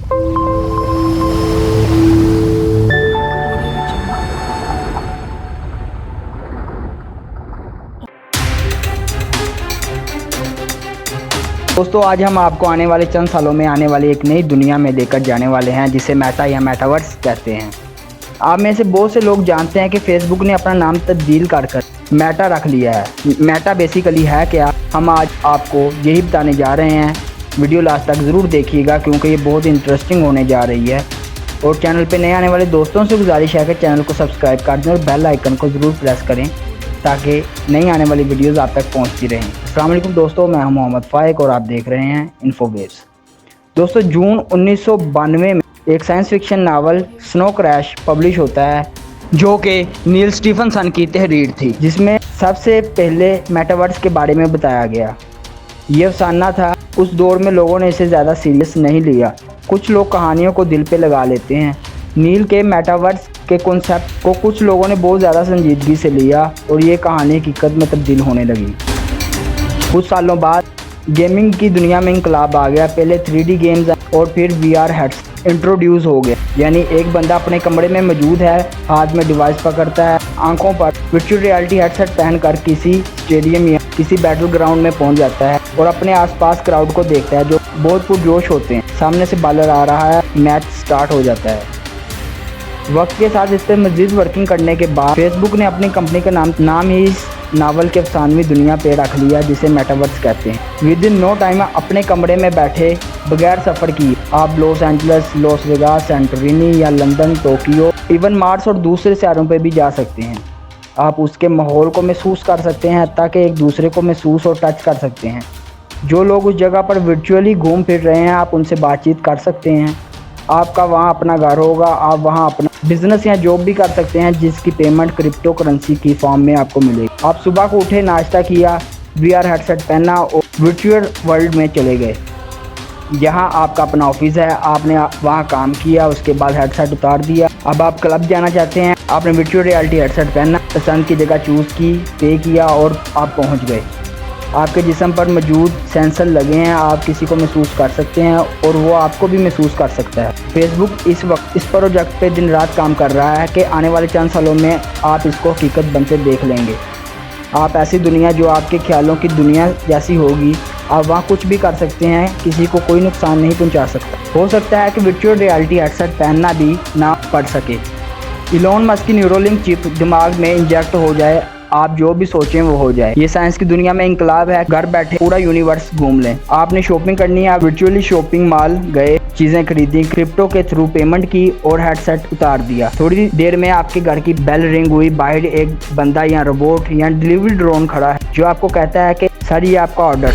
दोस्तों आज हम आपको आने वाले चंद सालों में आने वाली एक नई दुनिया में लेकर जाने वाले हैं जिसे मेटा या मेटावर्स कहते हैं। आप में से बहुत से लोग जानते हैं कि फेसबुक ने अपना नाम तब्दील कर मेटा रख लिया है। मेटा बेसिकली है क्या, हम आज आपको यही बताने जा रहे हैं। वीडियो लास्ट तक ज़रूर देखिएगा क्योंकि ये बहुत इंटरेस्टिंग होने जा रही है। और चैनल पर नए आने वाले दोस्तों से गुजारिश है कि चैनल को सब्सक्राइब कर दें और बेल आइकन को ज़रूर प्रेस करें ताकि नई आने वाली वीडियोस आप तक पहुंचती रहें। अस्सलाम वालेकुम दोस्तों, मैं हूं मोहम्मद फाइक और आप देख रहे हैं इन्फोवेव्स। दोस्तों जून 1992 में एक science fiction novel snow crash publish होता है जो कि नील स्टीफनसन की तहरीर थी, जिसमें सबसे पहले मेटावर्स के बारे में बताया गया। ये अफसाना था। उस दौर में लोगों ने इसे ज़्यादा सीरियस नहीं लिया। कुछ लोग कहानियों को दिल पे लगा लेते हैं। नील के मेटावर्स के कॉन्सेप्ट को कुछ लोगों ने बहुत ज़्यादा संजीदगी से लिया और ये कहानी हकीकत में तब्दील होने लगी। कुछ सालों बाद गेमिंग की दुनिया में इंकलाब आ गया। पहले 3D गेम्स और फिर VR हेड्स इंट्रोड्यूस हो गए, यानी एक बंदा अपने कमरे में मौजूद है, हाथ में डिवाइस पकड़ता है, आंखों पर वर्चुअल रियलिटी हेडसेट पहनकर किसी स्टेडियम या किसी बैटल ग्राउंड में पहुंच जाता है और अपने आसपास क्राउड को देखता है जो बहुत पुरजोश होते हैं। सामने से बॉलर आ रहा है, मैच स्टार्ट हो जाता है। वक्त के साथ इस पर मज़ीद वर्किंग करने के बाद फेसबुक ने अपनी कंपनी का नाम ही इस नावल के अफसानवी दुनिया पे रख लिया जिसे मेटावर्स कहते हैं। विद इन नो टाइम अपने कमरे में बैठे बगैर सफ़र किए आप Los Angeles, Las Vegas, Santorini या लंदन, टोक्यो, इवन मार्स और दूसरे शहरों पे भी जा सकते हैं। आप उसके माहौल को महसूस कर सकते हैं, ताकि एक दूसरे को महसूस और टच कर सकते हैं। जो लोग उस जगह पर वर्चुअली घूम फिर रहे हैं आप उनसे बातचीत कर सकते हैं। आपका वहाँ अपना घर होगा, आप वहाँ अपना बिजनेस या जॉब भी कर सकते हैं जिसकी पेमेंट क्रिप्टो करेंसी की फॉर्म में आपको मिलेगी। आप सुबह को उठे, नाश्ता किया, VR हेडसेट पहना और वर्चुअल वर्ल्ड में चले गए। यहाँ आपका अपना ऑफिस है, आपने वहाँ काम किया, उसके बाद हेडसेट उतार दिया। अब आप क्लब जाना चाहते हैं, आपने वर्चुअल रियलिटी हेडसेट पहना, पसंद की जगह चूज़ की, पे किया और आप पहुँच गए। आपके जिस्म पर मौजूद सेंसर लगे हैं, आप किसी को महसूस कर सकते हैं और वो आपको भी महसूस कर सकता है। फेसबुक इस वक्त इस प्रोजेक्ट पे दिन रात काम कर रहा है कि आने वाले चंद सालों में आप इसको हकीकत बनते देख लेंगे। आप ऐसी दुनिया जो आपके ख्यालों की दुनिया जैसी होगी, आप वहाँ कुछ भी कर सकते हैं, किसी को कोई नुकसान नहीं पहुँचा सकता। हो सकता है कि वर्चुअल रियलिटी हेडसेट पहनना भी ना पड़ सके। इलॉन मस्क की न्यूरोलिंक चिप दिमाग में इंजेक्ट हो जाए, आप जो भी सोचें वो हो जाए। ये साइंस की दुनिया में इंकलाब है। घर बैठे पूरा यूनिवर्स घूम लें। आपने शॉपिंग करनी है, आप वर्चुअली शॉपिंग मॉल गए, चीजें खरीदी, क्रिप्टो के थ्रू पेमेंट की और हेडसेट उतार दिया। थोड़ी देर में आपके घर की बेल रिंग हुई, बाहर एक बंदा या रोबोट या डिलीवरी ड्रोन खड़ा है जो आपको कहता है कि सर ये आपका ऑर्डर।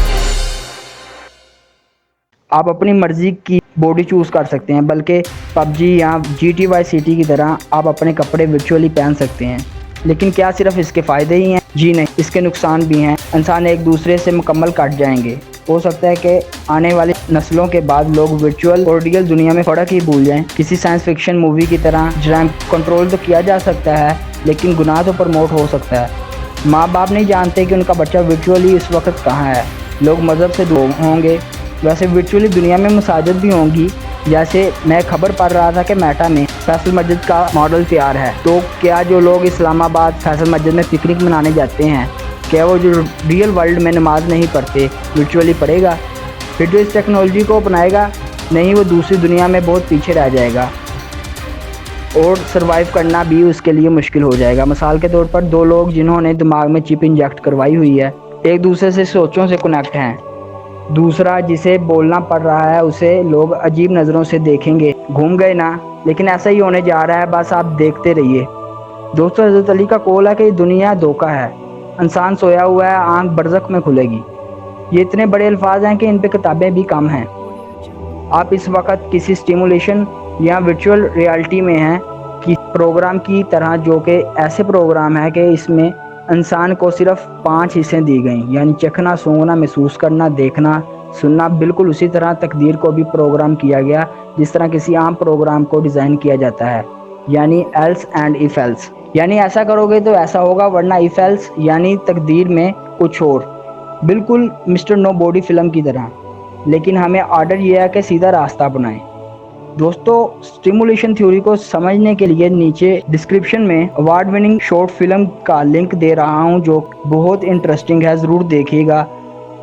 आप अपनी मर्जी की बॉडी चूज कर सकते हैं, बल्कि PUBG या GTA सिटी की तरह आप अपने कपड़े वर्चुअली पहन सकते हैं। लेकिन क्या सिर्फ इसके फ़ायदे ही हैं? जी नहीं, इसके नुकसान भी हैं। इंसान एक दूसरे से मुकम्मल कट जाएंगे। हो सकता है कि आने वाली नस्लों के बाद लोग वर्चुअल और रियल दुनिया में फ़र्क ही भूल जाएं। किसी साइंस फिक्शन मूवी की तरह जराइम कंट्रोल तो किया जा सकता है, लेकिन गुनाह तो प्रमोट हो सकता है। माँ बाप नहीं जानते कि उनका बच्चा वर्चुअली इस वक्त कहाँ है। लोग मज़हब से दूर होंगे। वैसे वर्चुअली दुनिया में मसाजिद भी होंगी। जैसे मैं खबर पढ़ रहा था कि मेटा में फैसल मस्जिद का मॉडल तैयार है। तो क्या जो लोग इस्लामाबाद फैसल मस्जिद में पिकनिक मनाने जाते हैं, क्या वो जो रियल वर्ल्ड में नमाज नहीं पढ़ते वर्चुअली पढ़ेगा? फिर जो इस टेक्नोलॉजी को अपनाएगा, नहीं, वो दूसरी दुनिया में बहुत पीछे रह जाएगा और सर्वाइव करना भी उसके लिए मुश्किल हो जाएगा। मिसाल के तौर पर दो लोग जिन्होंने दिमाग में चिप इंजेक्ट करवाई हुई है, एक दूसरे से सोचों से कनेक्ट हैं। दूसरा जिसे बोलना पड़ रहा है उसे लोग अजीब नज़रों से देखेंगे। घूम गए ना? लेकिन ऐसा ही होने जा रहा है, बस आप देखते रहिए। दोस्तों हज़रत अली का कौल है कि दुनिया धोखा है, इंसान सोया हुआ है, आंख बरज़ख में खुलेगी। ये इतने बड़े अल्फाज हैं कि इन पे किताबें भी कम हैं। आप इस वक्त किसी स्टिमुलेशन या वर्चुअल रियलिटी में हैं कि प्रोग्राम की तरह, जो कि ऐसे प्रोग्राम है कि इसमें इंसान को सिर्फ 5 हिस्सें दी गई, यानी चखना, सूंघना, महसूस करना, देखना, सुनना। बिल्कुल उसी तरह तकदीर को भी प्रोग्राम किया गया जिस तरह किसी आम प्रोग्राम को डिज़ाइन किया जाता है, यानी एल्स एंड इफ एल्स, यानी ऐसा करोगे तो ऐसा होगा, वरना इफ एल्स यानी तकदीर में कुछ और। बिल्कुल मिस्टर नो बॉडी फिल्म की तरह। लेकिन हमें ऑर्डर यह है कि सीधा रास्ता अपनाएं। दोस्तों, स्टिमुलेशन थ्योरी को समझने के लिए नीचे डिस्क्रिप्शन में अवार्ड विनिंग शॉर्ट फिल्म का लिंक दे रहा हूं, जो बहुत इंटरेस्टिंग है, ज़रूर देखिएगा।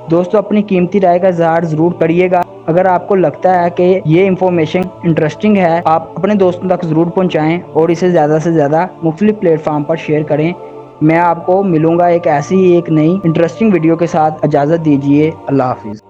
दोस्तों, अपनी कीमती राय का इज़हार ज़रूर करिएगा। अगर आपको लगता है कि ये इन्फॉर्मेशन इंटरेस्टिंग है, आप अपने दोस्तों तक ज़रूर पहुंचाएं और इसे ज़्यादा से ज़्यादा मुख्तलिफ प्लेटफॉर्म पर शेयर करें। मैं आपको मिलूंगा एक ऐसी ही एक नई इंटरेस्टिंग वीडियो के साथ। इजाज़त दीजिए। अल्लाह हाफिज़।